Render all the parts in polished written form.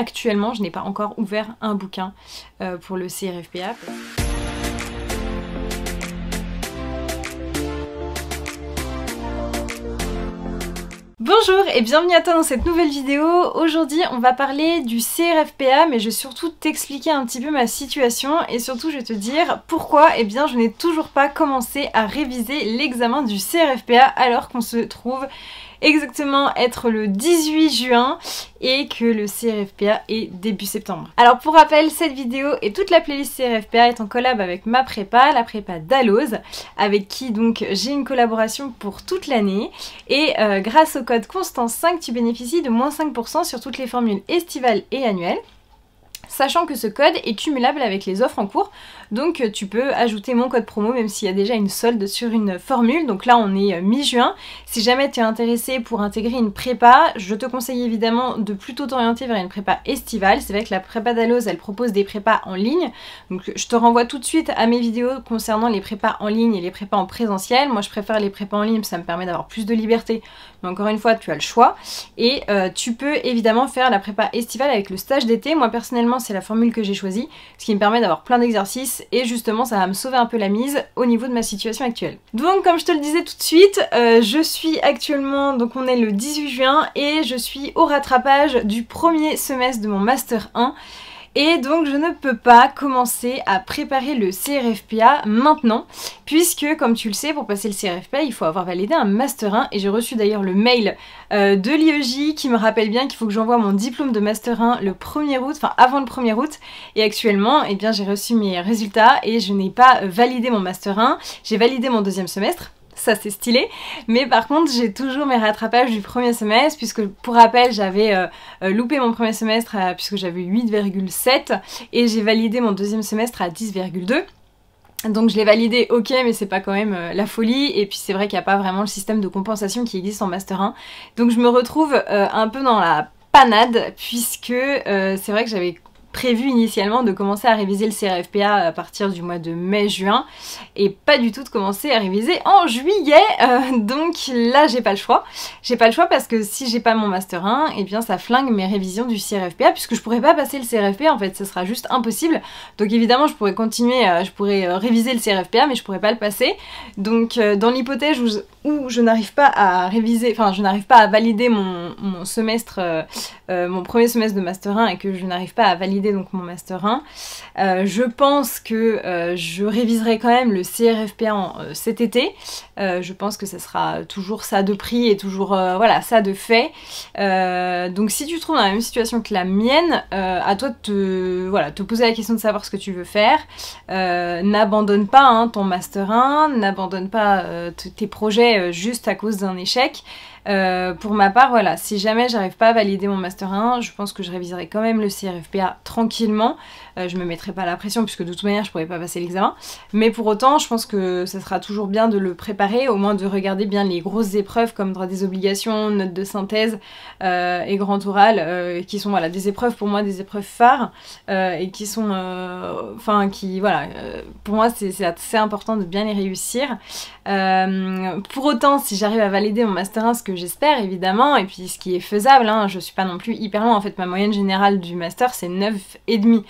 actuellement je n'ai pas encore ouvert un bouquin pour le CRFPA. Bonjour et bienvenue à toi dans cette nouvelle vidéo. Aujourd'hui on va parler du CRFPA, mais je vais surtout t'expliquer un petit peu ma situation et surtout je vais te dire pourquoi je n'ai toujours pas commencé à réviser l'examen du CRFPA alors qu'on se trouve exactement être le 18 juin et que le CRFPA est début septembre. Alors pour rappel, cette vidéo et toute la playlist CRFPA est en collab avec ma prépa, la prépa Dalloz, avec qui donc j'ai une collaboration pour toute l'année et grâce au code Constance5 tu bénéficies de moins 5% sur toutes les formules estivales et annuelles. Sachant que ce code est cumulable avec les offres en cours, donc tu peux ajouter mon code promo même s'il y a déjà une solde sur une formule. Donc là on est mi-juin. Si jamais tu es intéressé pour intégrer une prépa, je te conseille évidemment de plutôt t'orienter vers une prépa estivale. C'est vrai que la prépa Dalloz elle propose des prépas en ligne, donc je te renvoie tout de suite à mes vidéos concernant les prépas en ligne et les prépas en présentiel. Moi je préfère les prépas en ligne, ça me permet d'avoir plus de liberté, mais encore une fois tu as le choix. Et tu peux évidemment faire la prépa estivale avec le stage d'été. Moi personnellement c'est la formule que j'ai choisie, ce qui me permet d'avoir plein d'exercices et justement ça va me sauver un peu la mise au niveau de ma situation actuelle. Donc comme je te le disais tout de suite, je suis actuellement, donc on est le 18 juin et je suis au rattrapage du premier semestre de mon Master 1. Et donc je ne peux pas commencer à préparer le CRFPA maintenant, puisque comme tu le sais, pour passer le CRFPA, il faut avoir validé un Master 1, et j'ai reçu d'ailleurs le mail de l'IEJ qui me rappelle bien qu'il faut que j'envoie mon diplôme de Master 1 le 1er août, enfin avant le 1er août, et actuellement, j'ai reçu mes résultats et je n'ai pas validé mon Master 1, j'ai validé mon deuxième semestre. Ça c'est stylé, mais par contre j'ai toujours mes rattrapages du premier semestre, puisque pour rappel j'avais loupé mon premier semestre puisque j'avais 8,7 et j'ai validé mon deuxième semestre à 10,2. Donc je l'ai validé, ok, mais c'est pas quand même la folie, et puis c'est vrai qu'il n'y a pas vraiment le système de compensation qui existe en Master 1. Donc je me retrouve un peu dans la panade, puisque c'est vrai que j'avais prévu initialement de commencer à réviser le CRFPA à partir du mois de mai-juin et pas du tout de commencer à réviser en juillet, donc là j'ai pas le choix. J'ai pas le choix parce que si j'ai pas mon Master 1, ça flingue mes révisions du CRFPA, puisque je pourrais pas passer le CRFPA en fait, ce sera juste impossible. Donc évidemment je pourrais continuer, je pourrais réviser le CRFPA mais je pourrais pas le passer. Donc dans l'hypothèse où je n'arrive pas à réviser, enfin je n'arrive pas à valider mon semestre, mon premier semestre de Master 1 et que je n'arrive pas à valider donc mon Master 1, je pense que je réviserai quand même le CRFPA cet été. Je pense que ça sera toujours ça de prix et toujours voilà, ça de fait. Donc si tu te trouves dans la même situation que la mienne, à toi de te poser la question de savoir ce que tu veux faire. N'abandonne pas ton Master 1, n'abandonne pas tes projets juste à cause d'un échec. Pour ma part, voilà, si jamais j'arrive pas à valider mon Master 1, je pense que je réviserai quand même le CRFPA tranquillement. Je me mettrai pas la pression puisque de toute manière je pourrais pas passer l'examen. Mais pour autant, je pense que ça sera toujours bien de le préparer, au moins de regarder bien les grosses épreuves comme droit des obligations, notes de synthèse et grand oral, qui sont voilà, des épreuves pour moi, des épreuves phares et qui sont, pour moi c'est assez important de bien les réussir. Pour autant, si j'arrive à valider mon Master 1, ce que j'espère évidemment, et puis ce qui est faisable, je suis pas non plus hyper loin, en fait ma moyenne générale du Master c'est 9,5.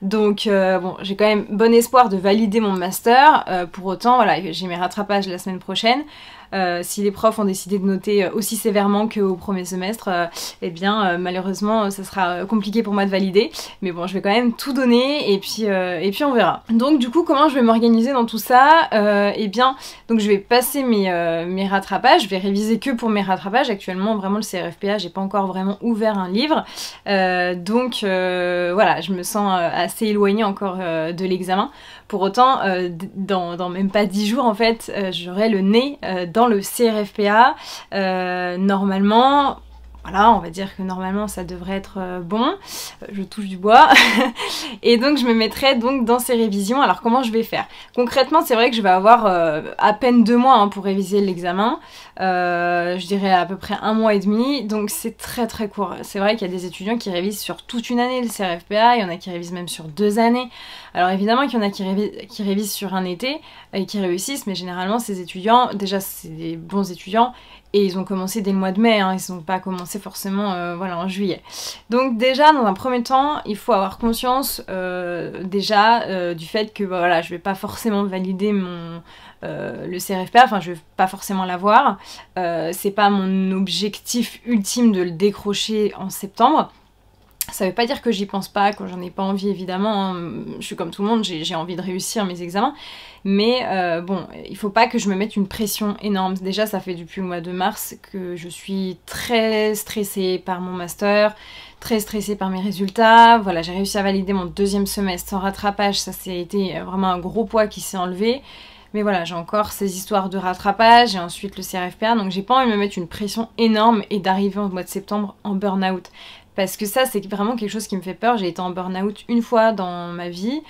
Donc bon, j'ai quand même bon espoir de valider mon Master. Pour autant, voilà, j'ai mes rattrapages la semaine prochaine. Si les profs ont décidé de noter aussi sévèrement qu'au premier semestre, malheureusement ça sera compliqué pour moi de valider, mais bon je vais quand même tout donner et puis on verra. Donc du coup comment je vais m'organiser dans tout ça, donc je vais passer mes rattrapages, je vais réviser que pour mes rattrapages. Actuellement vraiment le CRFPA j'ai pas encore vraiment ouvert un livre, voilà, je me sens assez éloignée encore de l'examen. Pour autant, dans même pas 10 jours en fait, j'aurai le nez dans le CRFPA. Normalement, voilà, on va dire que normalement ça devrait être bon, je touche du bois, et donc je me mettrai donc dans ces révisions. Alors comment je vais faire? Concrètement, c'est vrai que je vais avoir à peine 2 mois pour réviser l'examen, je dirais à peu près 1 mois et demi, donc c'est très très court. C'est vrai qu'il y a des étudiants qui révisent sur toute une année le CRFPA, il y en a qui révisent même sur 2 années. Alors évidemment qu'il y en a qui révisent sur un été et qui réussissent, mais généralement ces étudiants, déjà c'est des bons étudiants, Et ils ont commencé dès le mois de mai, hein, ils n'ont pas commencé forcément voilà, en juillet. Donc déjà, dans un premier temps, il faut avoir conscience déjà du fait que voilà, je vais pas forcément valider le CRFPA, enfin je vais pas forcément l'avoir. C'est pas mon objectif ultime de le décrocher en septembre. Ça veut pas dire que j'y pense pas, que j'en ai pas envie évidemment, hein. Je suis comme tout le monde, j'ai envie de réussir mes examens, mais bon, il faut pas que je me mette une pression énorme. Déjà ça fait depuis le mois de mars que je suis très stressée par mon master, très stressée par mes résultats. Voilà, j'ai réussi à valider mon deuxième semestre sans rattrapage, ça c'est été vraiment un gros poids qui s'est enlevé. Mais voilà, j'ai encore ces histoires de rattrapage et ensuite le CRFPA, donc j'ai pas envie de me mettre une pression énorme et d'arriver au mois de septembre en burn-out. Parce que ça, c'est vraiment quelque chose qui me fait peur. J'ai été en burn-out une fois dans ma vie,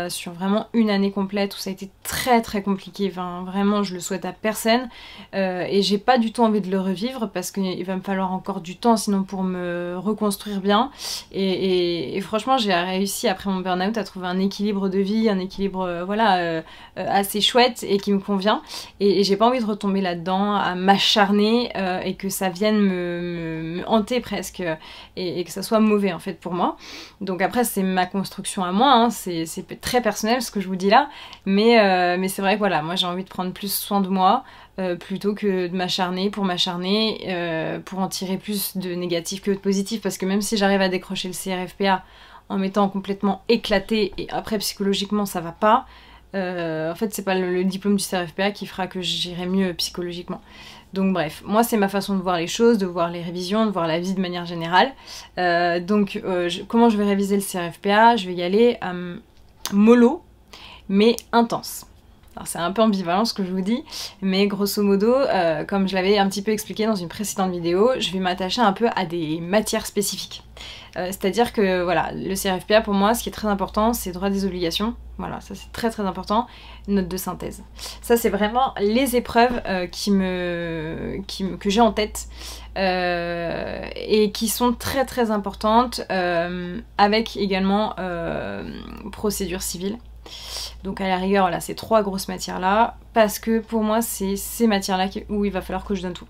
sur vraiment une année complète où ça a été très très compliqué. Enfin, vraiment, je le souhaite à personne. Et j'ai pas du tout envie de le revivre parce qu'il va me falloir encore du temps sinon pour me reconstruire bien. Et franchement, j'ai réussi après mon burn-out à trouver un équilibre de vie, un équilibre voilà, assez chouette et qui me convient. Et j'ai pas envie de retomber là-dedans, à m'acharner et que ça vienne me hanter presque. Et que ça soit mauvais en fait pour moi. Donc après c'est ma construction à moi, hein. C'est très personnel ce que je vous dis là, mais c'est vrai que voilà, moi j'ai envie de prendre plus soin de moi plutôt que de m'acharner, pour en tirer plus de négatif que de positif, parce que même si j'arrive à décrocher le CRFPA en m'étant complètement éclatée et après psychologiquement ça va pas, en fait c'est pas le diplôme du CRFPA qui fera que j'irai mieux psychologiquement. Donc bref, moi c'est ma façon de voir les choses, de voir les révisions, de voir la vie de manière générale. Comment je vais réviser le CRFPA? Je vais y aller mollo, mais intense. Alors c'est un peu ambivalent ce que je vous dis, mais grosso modo, comme je l'avais un petit peu expliqué dans une précédente vidéo, je vais m'attacher un peu à des matières spécifiques. C'est-à-dire que voilà, le CRFPA pour moi, ce qui est très important, c'est droit des obligations. Voilà, ça c'est très très important. Note de synthèse. Ça c'est vraiment les épreuves que j'ai en tête et qui sont très très importantes, avec également procédure civile. Donc à la rigueur, voilà, ces trois grosses matières-là, parce que pour moi, c'est ces matières-là où il va falloir que je donne tout.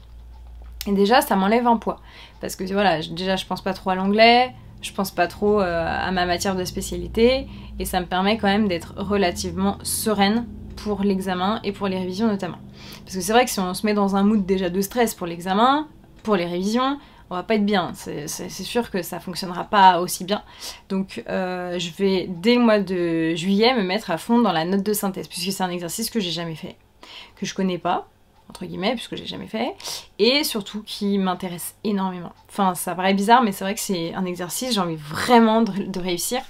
Et déjà, ça m'enlève un poids. Parce que voilà, déjà, je pense pas trop à l'anglais, je pense pas trop à ma matière de spécialité, et ça me permet quand même d'être relativement sereine pour l'examen et pour les révisions notamment. Parce que c'est vrai que si on se met dans un mood déjà de stress pour l'examen, pour les révisions, on va pas être bien, c'est sûr que ça fonctionnera pas aussi bien. Donc je vais dès le mois de juillet me mettre à fond dans la note de synthèse, puisque c'est un exercice que j'ai jamais fait, que je connais pas, entre guillemets, puisque j'ai jamais fait, et surtout qui m'intéresse énormément. Enfin, ça paraît bizarre, mais c'est vrai que c'est un exercice, j'ai envie vraiment de réussir,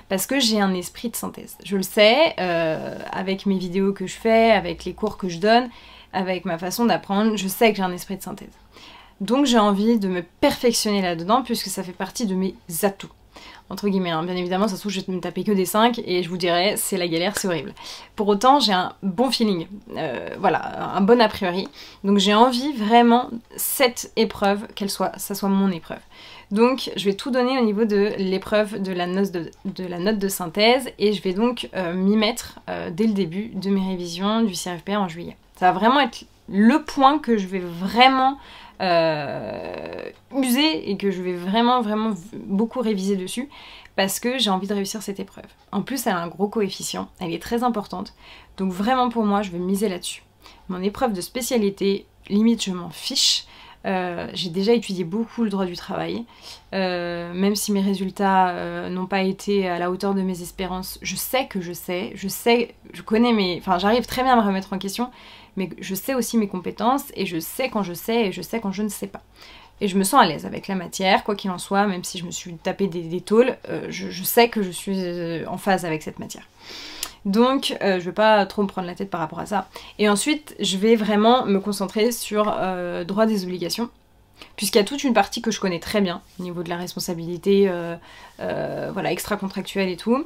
parce que j'ai un esprit de synthèse. Je le sais, avec mes vidéos que je fais, avec les cours que je donne, avec ma façon d'apprendre, je sais que j'ai un esprit de synthèse. Donc j'ai envie de me perfectionner là-dedans, puisque ça fait partie de mes atouts. Entre guillemets, hein. Bien évidemment, ça se trouve, je vais me taper que des 5 et je vous dirais, c'est la galère, c'est horrible. Pour autant, j'ai un bon feeling, voilà, un bon a priori. Donc j'ai envie vraiment, cette épreuve, ça soit mon épreuve. Donc je vais tout donner au niveau de l'épreuve de la note de synthèse, et je vais donc m'y mettre dès le début de mes révisions du CRFPA en juillet. Ça va vraiment être le point que je vais vraiment user et que je vais vraiment beaucoup réviser dessus, parce que j'ai envie de réussir cette épreuve. En plus elle a un gros coefficient, elle est très importante, donc vraiment pour moi je vais miser là-dessus. Mon épreuve de spécialité, limite je m'en fiche. J'ai déjà étudié beaucoup le droit du travail, même si mes résultats n'ont pas été à la hauteur de mes espérances. Je sais, je connais mes... Enfin, j'arrive très bien à me remettre en question, mais je sais aussi mes compétences, et je sais quand je sais, et je sais quand je ne sais pas. Et je me sens à l'aise avec la matière, quoi qu'il en soit, même si je me suis tapé des tôles, je sais que je suis en phase avec cette matière. Donc je vais pas trop me prendre la tête par rapport à ça. Et ensuite je vais vraiment me concentrer sur droit des obligations, puisqu'il y a toute une partie que je connais très bien au niveau de la responsabilité voilà, extra-contractuelle et tout.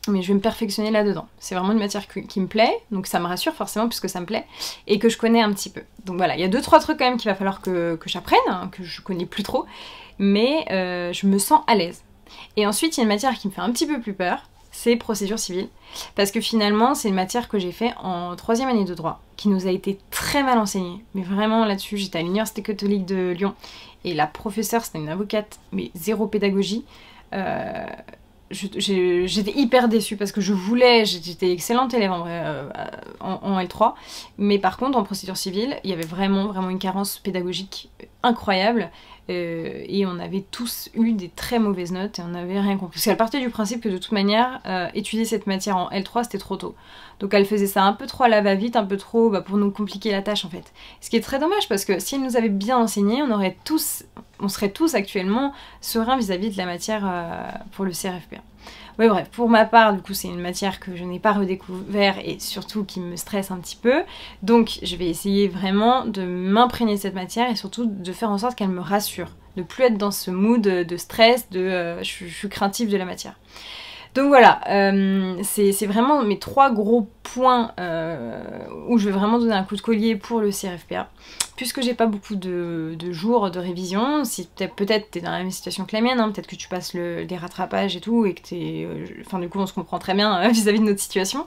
Mais je vais me perfectionner là-dedans. C'est vraiment une matière qui me plaît, donc ça me rassure forcément puisque ça me plaît, et que je connais un petit peu. Donc voilà, il y a 2-3 trucs quand même qu'il va falloir que j'apprenne, hein, que je connais plus trop, mais je me sens à l'aise. Et ensuite, il y a une matière qui me fait un petit peu plus peur, c'est procédure civile. Parce que finalement, c'est une matière que j'ai fait en 3e année de droit, qui nous a été très mal enseignée. Mais vraiment là-dessus, j'étais à l'Université catholique de Lyon, et la professeure, c'était une avocate, mais zéro pédagogie. J'étais hyper déçue parce que j'étais excellente élève en vrai en L3, mais par contre en procédure civile, il y avait vraiment une carence pédagogique incroyable. Et on avait tous eu des très mauvaises notes et on n'avait rien compris. Parce qu'elle partait du principe que de toute manière, étudier cette matière en L3 c'était trop tôt. Donc elle faisait ça un peu trop à la va-vite, un peu trop pour nous compliquer la tâche en fait. Ce qui est très dommage parce que si elle nous avait bien enseigné, on serait tous actuellement sereins vis-à-vis de la matière pour le CRFPA. Oui, bref, pour ma part, du coup, c'est une matière que je n'ai pas redécouvert et surtout qui me stresse un petit peu. Donc, je vais essayer vraiment de m'imprégner de cette matière et surtout de faire en sorte qu'elle me rassure. De plus être dans ce mood de stress, je suis craintive de la matière. Donc voilà, c'est vraiment mes 3 gros points où je vais vraiment donner un coup de collier pour le CRFPA. Puisque j'ai pas beaucoup de jours de révision, si peut-être t'es dans la même situation que la mienne, hein, peut-être que tu passes des rattrapages et tout, et que t'es... Enfin du coup on se comprend très bien vis-à-vis de notre situation.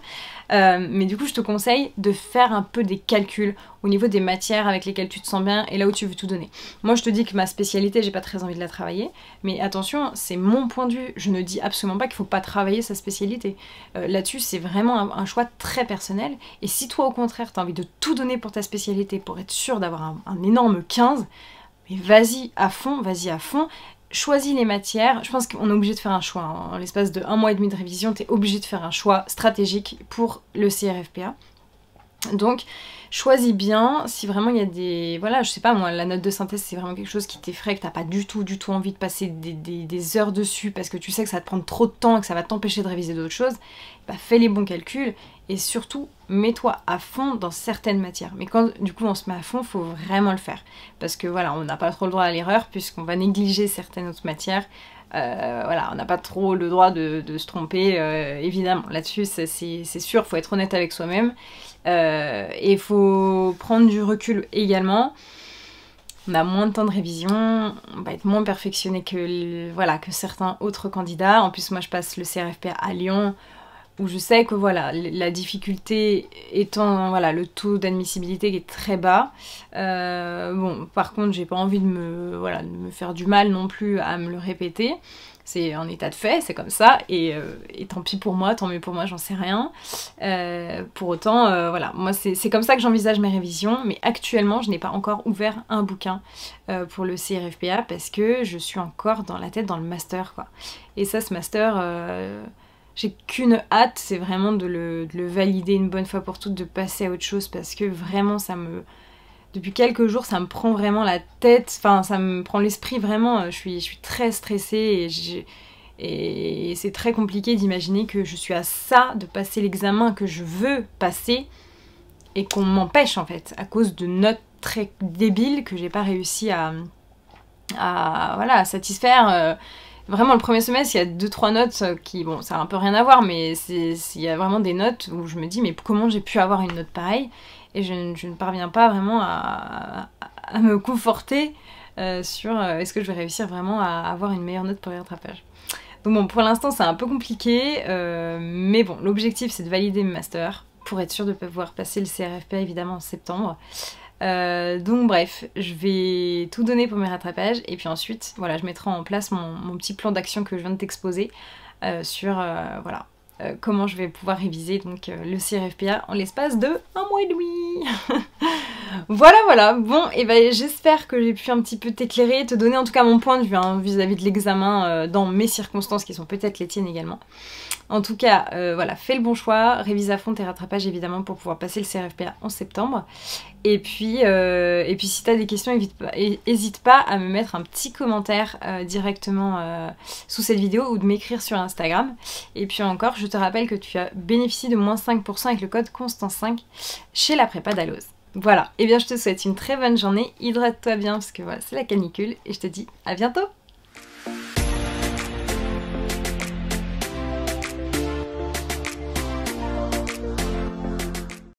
Mais du coup je te conseille de faire un peu des calculs au niveau des matières avec lesquelles tu te sens bien et là où tu veux tout donner. Moi je te dis que ma spécialité, j'ai pas très envie de la travailler, mais attention, c'est mon point de vue, je ne dis absolument pas qu'il faut pas travailler sa spécialité. Là-dessus c'est vraiment un choix très personnel, et si toi au contraire t'as envie de tout donner pour ta spécialité, pour être sûr d'avoir un énorme 15, mais vas-y à fond, choisis les matières. Je pense qu'on est obligé de faire un choix, hein. En l'espace de 1 mois et demi de révision, t'es obligé de faire un choix stratégique pour le CRFPA. Donc choisis bien, si vraiment il y a des... Voilà, je sais pas moi, la note de synthèse c'est vraiment quelque chose qui t'effraie, que t'as pas du tout envie de passer des heures dessus parce que tu sais que ça va te prendre trop de temps et que ça va t'empêcher de réviser d'autres choses, bah fais les bons calculs et surtout mets-toi à fond dans certaines matières. Mais quand du coup on se met à fond, faut vraiment le faire. Parce que voilà, on n'a pas trop le droit à l'erreur puisqu'on va négliger certaines autres matières. Voilà, on n'a pas trop le droit de se tromper, évidemment. Là-dessus, c'est sûr, faut être honnête avec soi-même. Et il faut prendre du recul également. On a moins de temps de révision, on va être moins perfectionné que certains autres candidats. En plus, moi, je passe le CRFPA à Lyon, où je sais que voilà, la difficulté étant voilà, le taux d'admissibilité qui est très bas. Bon, par contre, j'ai pas envie de me faire du mal non plus à me le répéter. C'est un état de fait, c'est comme ça, et tant pis pour moi, tant mieux pour moi, j'en sais rien. Pour autant, voilà, moi c'est comme ça que j'envisage mes révisions, mais actuellement je n'ai pas encore ouvert un bouquin pour le CRFPA parce que je suis encore dans la tête dans le master, quoi. Et ça, ce master, j'ai qu'une hâte, c'est vraiment de le valider une bonne fois pour toutes, de passer à autre chose, parce que vraiment depuis quelques jours, ça me prend vraiment la tête, enfin ça me prend l'esprit vraiment, je suis très stressée et c'est très compliqué d'imaginer que je suis à ça de passer l'examen que je veux passer et qu'on m'empêche en fait, à cause de notes très débiles que j'ai pas réussi à satisfaire. Vraiment le premier semestre, il y a 2-3 notes qui, bon ça a un peu rien à voir, mais il y a vraiment des notes où je me dis mais comment j'ai pu avoir une note pareille? Et je ne parviens pas vraiment à me conforter sur est-ce que je vais réussir vraiment à avoir une meilleure note pour les rattrapages. Donc bon, pour l'instant c'est un peu compliqué, mais bon, l'objectif c'est de valider mes masters pour être sûr de pouvoir passer le CRFPA évidemment en septembre. Donc bref, je vais tout donner pour mes rattrapages et puis ensuite, voilà, je mettrai en place mon petit plan d'action que je viens de t'exposer sur, voilà. Comment je vais pouvoir réviser donc le CRFPA en l'espace de 1 mois et demi. Voilà, bon, et ben j'espère que j'ai pu un petit peu t'éclairer, te donner en tout cas mon point de vue hein, vis-à-vis de l'examen dans mes circonstances qui sont peut-être les tiennes également. En tout cas, voilà, fais le bon choix, révise à fond tes rattrapages évidemment pour pouvoir passer le CRFPA en septembre. Et puis si t'as des questions, n'hésite pas à me mettre un petit commentaire directement sous cette vidéo ou de m'écrire sur Instagram. Et puis encore, je te rappelle que tu as bénéficié de moins 5% avec le code CONSTANCE5 chez la prépa Dalloz. Voilà, et bien je te souhaite une très bonne journée, hydrate-toi bien parce que voilà, c'est la canicule et je te dis à bientôt!